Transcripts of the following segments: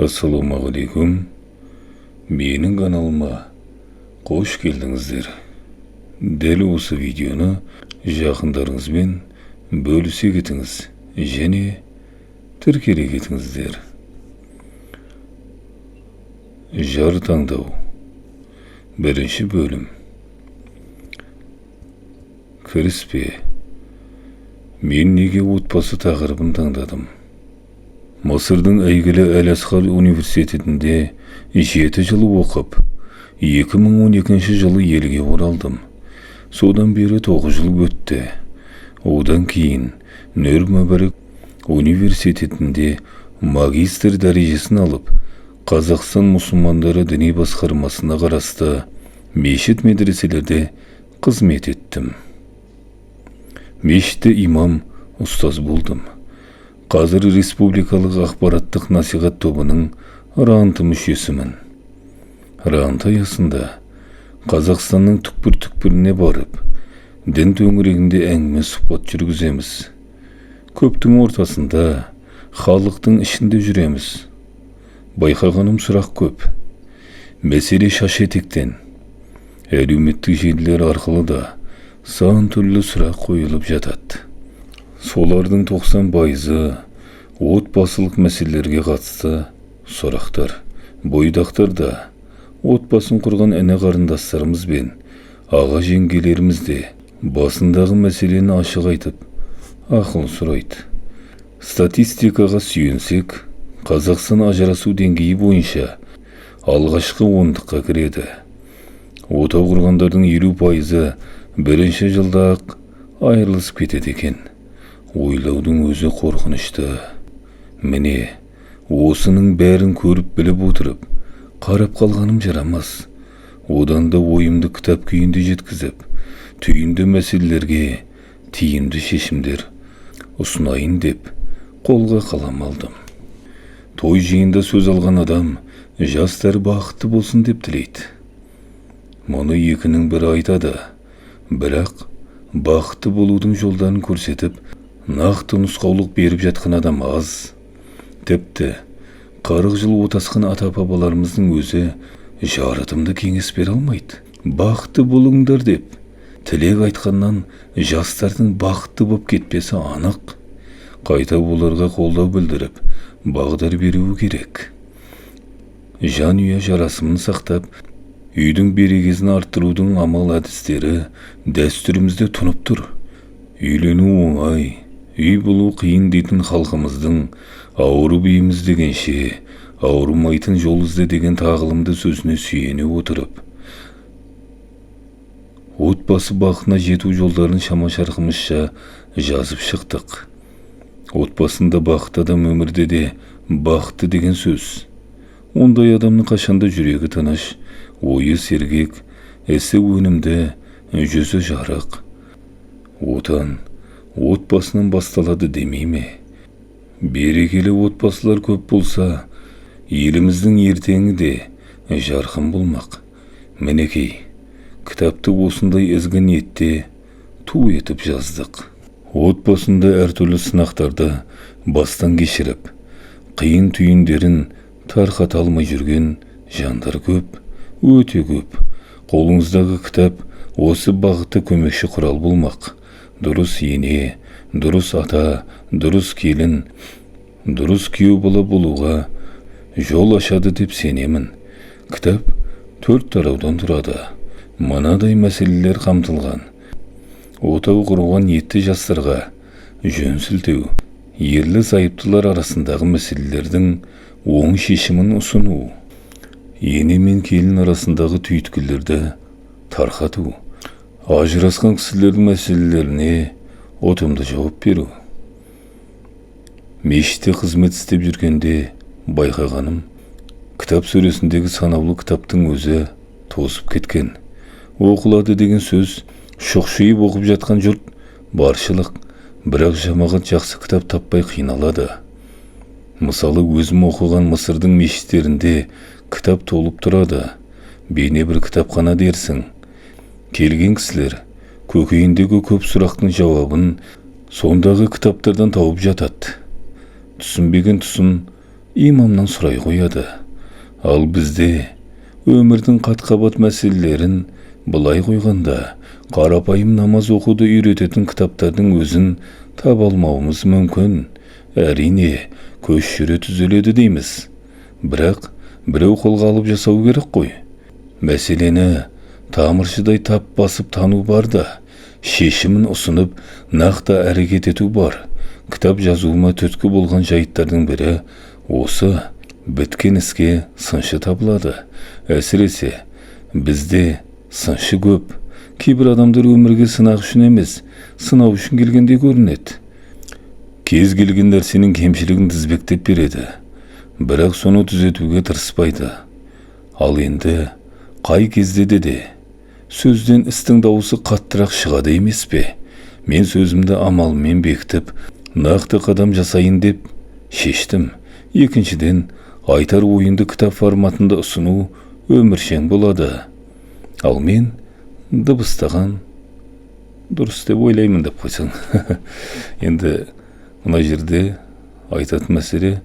Ассалаумағалейкум. Менің каналыма қош келдіңіздер. Дәл осы видеоны жақындарыңызбен бөлісе кетіңіз және тіркеле кетіңіздер. Жар таңдау. Бірінші бөлім. Кіріспе. Мен неге отбасы тақырыбын таңдадым? Мысырдың әйгілі Әл-Асқар университетінде 7 жыл оқып, 2012 жылы елге оралдым. Содан бері 9 жыл өтті. Одан кейін Нұр-Мүбарак университетінде магистр дәрежесін алып, Қазақстан мұсылмандары діни басқармасына қарасты мешіт медреселерде қызмет еттім. Мешітте имам, ұстаз болдым. Қазір республикалық ақпараттық насихат тобының ранты мүшесімін. Рант аясында Қазақстанның түкпір-түкпіріне барып, дін төңірегінде әңгіме сұхбат жүргіземіз. Көптің ортасында, халықтың ішінде жүреміз. Байқағаным сұрақ көп. Мәселе шаш етектен. Әлеуметтік желілер арқылы да сан түрлі сұрақ қойылып жатады. Солардың 90%-ы отбасылық мәселелерге қатысты сұрақтар. Бойдақтар да отбасын құрған әне қарындастарымыз бен аға жеңгелеріміз де басындағы мәселені ашық айтып, ақыл сұрайды. Статистикаға сүйенсек, Қазақстан ажырасу деңгейі бойынша алғашқы 10-ға кіреді. Отау құрғандардың 50%-ы бірінші жылда-ақ айырылысып кетеді екен. Ойлаудың өзі қорқынышты. Міне, осының бәрін көріп біліп отырып, қарап қалғаным жарамас. Одан да ойымды кітап күйінде жеткізіп, түйінді мәселелерге тиімді шешімдер ұсынайын деп қолға қалам алдым. Той жиында сөз алған адам жастар бақытты болсын деп тілейді. Мұны екінің бірі айтады, бірақ бақытты болудың жолдарын көрсетіп, нақты нұсқаулық беріп жатқан адам аз. Тіпті 40 жыл отасқан ата-бабаларымыздың өзі жарытымды кеңес бере алмайды. Бақытты болыңдар деп тілек айтқаннан жастардың бақытты боп кетпесі анық. Қайта оларға қолдау білдіріп, бағдар беруі керек. Жанұя жарасымын сақтап, үйдің берекесін арттырудың амал әдістері дәстүрімізде тұнып тұр. Үйлену оңай, үй болу қиын дейтін халқымыздың ауырып еміз дегенше, ауырмайтын жол ізде деген тағылымды сөзіне сүйене отырып, отбасы бақытына жету жолдарын шама-шарқымызша жазып шықтық. Отбасында бақытты адам өмірде де бақытты деген сөз. Ондай адамның қашанда жүрегі тыныш, ойы сергек, ісі өнімді, жүзі жарық. Отан отбасынан басталады демей ме? Берекелі отбасылар көп болса, еліміздің ертеңі де жарқын болмақ. Мінекей, кітапты осындай ізгі ниетте ту етіп жаздық. Отбасында әртүрлі сынақтарды бастан кешіріп, қиын түйіндерін тарқата алмай жүрген жандар көп, өте көп. Қолыңыздағы кітап осы бағытты көмекші құрал болмақ. Дұрыс ене, дұрыс ата, дұрыс келін, дұрыс күйеу бала болуға жол ашады деп сенемін. Кітап 4 тараудан тұрады. Мынадай мәселелер қамтылған. Отау құруға ниетті жастарға жөн сілтеу, ерлі зайыптылар арасындағы мәселелердің оң шешімін ұсыну, ене мен келін арасындағы түйткілдерді тарқату, ажырасқан кісілердің мәселелеріне ұтымды жауап беру. Мешітте қызмет істеп жүргенде байқағаным, кітап сөресіндегі санаулы кітаптың өзі тозып кеткен. Оқылады деген сөз шұқшиып оқып жатқан жұрт баршылық, бірақ жамағат жақсы кітап таппай қиналады. Мысалы, өзім оқыған Мысырдың мешіттерінде кітап толып тұрады. Бейне бір кітапхана дерсің. Келген кісілер көкейіндегі көп сұрақтың жауабын сондағы кітаптардан тауып жатады. Түсінбеген тұсын имамнан сұрай қояды. Ал бізде өмірдің қат-қабат мәселелерін былай қойғанда, қарапайым намаз оқуды үйрететін кітаптардың өзін таба алмауымыз мүмкін. Әрине, көш жүре түзеледі дейміз. Бірақ біреу қолға алып жасау керек қой. Мәселені тамыршыдай тап басып тану бар да, шешімін ұсынып, нақты әрекет ету бар. Кітап жазуыма түрткі болған жайттардың бірі осы: біткен іске сыншы табылады. Әсіресе бізде сыншы көп. Кейбір адамдар өмірге сынақ үшін емес, сынау үшін келгендей көрінеді. Кез келген нәрсенің кемшілігін тізбектеп береді, бірақ соны түзетуге тырыспайды. Ал енді қай кезде де сөзден істің дауысы қаттырақ шығады емес пе? Мен сөзімді амалмен бекітіп, нақты қадам жасайын деп шештім. Екіншіден, айтар ойынды кітап форматында ұсыну өміршең болады. Ал мен дыбыстаған дұрыс деп ойлаймын деп қойсаң. Енді мына жерде айтатын мәселе,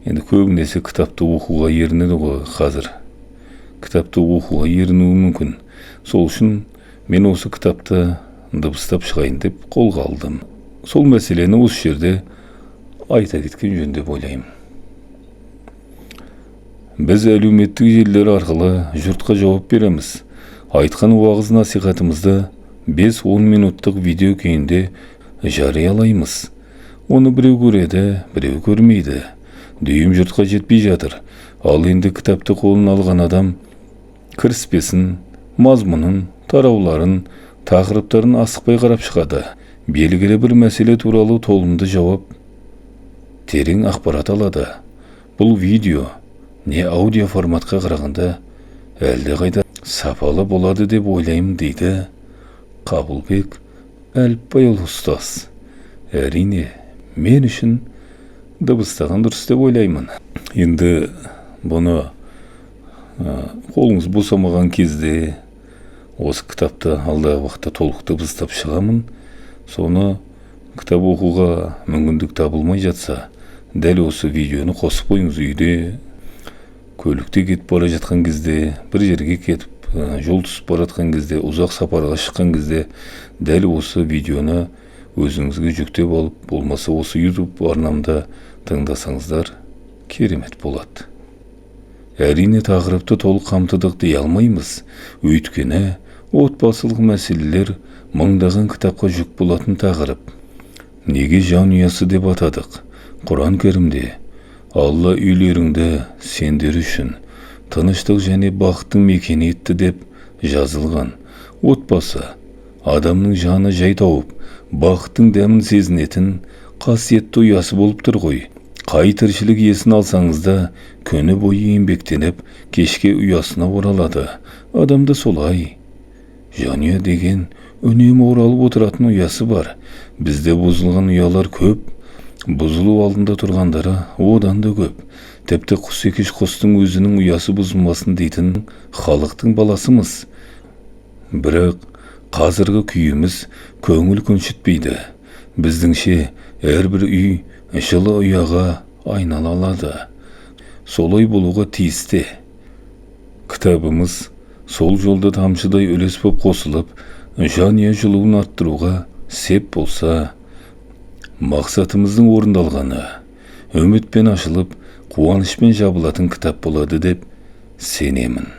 енді көбінесе кітапты оқуға ерінеді ғой қазір. Кітапты оқуға ерінуі мүмкін. Сол үшін мен осы кітапты дыбыстап шығайын деп қолға алдым. Сол мәселені осы жерде айта кеткен жөн деп ойлаймын. Біз әлеуметтік желілер арқылы жұртқа жауап береміз. Айтқан уағыз насихатымызды 5-10 минуттық видео күйінде жариялаймыз. Оны біреу көреді, біреу көрмейді. Дүйім жұртқа жетпей жатыр. Ал енді кітапты қолына алған адам кіріспесін, мазмұнын, тарауларын, тақырыптарын асықпай қарап шығады. Белгілі бір мәселе туралы толымды жауап, терең ақпарат алады. Бұл видео не аудио форматқа қарағанда әлде қайда сапалы болады деп ойлаймын, дейді Қабылбек Әліпбайұлы ұстаз. Әрине, мен үшін дыбыстаған дұрыс деп ойлаймын. Енді бұны қолыңыз босамаған кезде осы кітапты алдағы уақытта толық дыбыстап шығамын. Соны кітап оқуға мүмкіндік табылмай жатса, дәл осы видеоны қосып қойыңыз. Үйде, көлікте кетіп бара жатқан кезде, бір жерге кетіп, жол түсіп бара жатқан кезде, ұзақ сапарға шыққан кезде дәл осы видеоны өзіңізге жүктеп алып, болмаса осы YouTube арнамда тыңдасаңыздар керемет болады. Әрине, тақырыпты толық қамтыдық дей алмаймыз. Өйткені отбасылық мәселелер мыңдаған кітапқа жүк болатын тақырып. Неге жанұясы деп атадық? Құран кәрімде Алла үйлеріңді сендер үшін тыныштық және бақыттың мекені етті деп жазылған. Отбасы адамның жаны жай тауып, бақыттың дәмін сезінетін қасиетті ұясы болып тұр ғой. Қай тіршілік иесін алсаңыз да, күні бойы еңбектеніп, кешке ұясына оралады. Адамда солай. Жанұя деген үнемі оралып отыратын ұясы бар. Бізде бұзылған ұялар көп, бұзылу алдында тұрғандары одан да көп. Тіпті құс екеш құстың өзінің ұясы бұзылмасын дейтін халықтың баласымыз. Бірақ қазіргі күйіміз көңіл көншітпейді. Біздіңше әрбір үй жылы ұяға айнала алады. Солай болуға тиісті. Кітабымыз сол жолда тамшыдай үлес боп қосылып, жанұя жылуын арттыруға сеп болса, мақсатымыздың орындалғаны, үмітпен ашылып, қуанышпен жабылатын кітап болады деп сенемін.